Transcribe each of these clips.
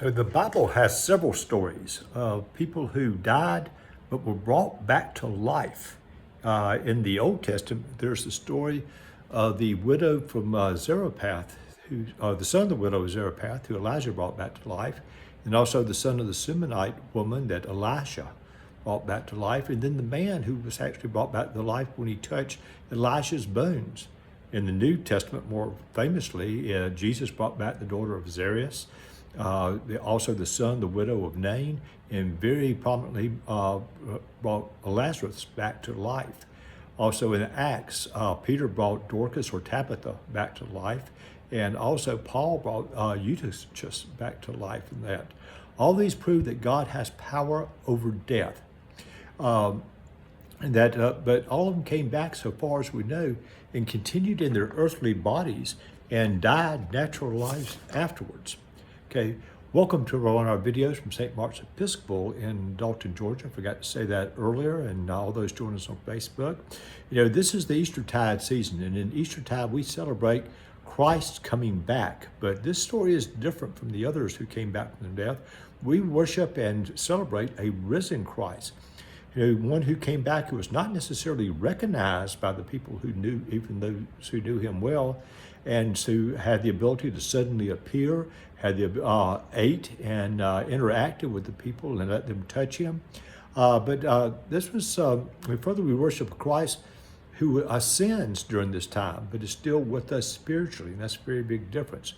The Bible has several stories of people who died but were brought back to life. In the Old Testament, there's the story of the widow from Zarephath, the son of the widow of Zarephath, who Elijah brought back to life, and also the son of the Sumanite woman that Elisha brought back to life, and then the man who was actually brought back to life when he touched Elisha's bones. In the New Testament, more famously, Jesus brought back the daughter of Jairus, also the son, the widow of Nain, and very prominently brought Lazarus back to life. Also in Acts, Peter brought Dorcas or Tabitha back to life, and also Paul brought Eutychus back to life in that. All these prove that God has power over death. But all of them came back, so far as we know, and continued in their earthly bodies and died natural lives afterwards. Okay, welcome to one of our videos from St. Mark's Episcopal in Dalton, Georgia. I forgot to say that earlier, and all those joining us on Facebook. You know, this is the Eastertide season, and in Eastertide we celebrate Christ's coming back. But this story is different from the others who came back from death. We worship and celebrate a risen Christ. You know, one who came back who was not necessarily recognized by the people who knew, even those who knew him well, and who had the ability to suddenly appear, had the ate and interacted with the people and let them touch him. This was, further we worship Christ who ascends during this time, but is still with us spiritually, and that's a very big difference.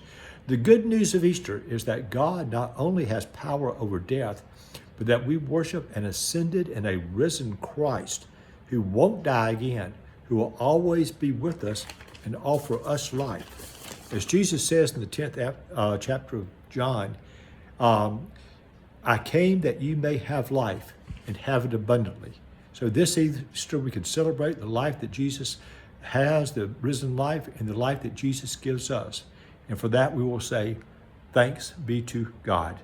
The good news of Easter is that God not only has power over death, but that we worship an ascended and a risen Christ who won't die again, who will always be with us and offer us life. As Jesus says in the 10th chapter of John, I came that you may have life and have it abundantly. So this Easter we can celebrate the life that Jesus has, the risen life, and the life that Jesus gives us. And for that we will say, thanks be to God.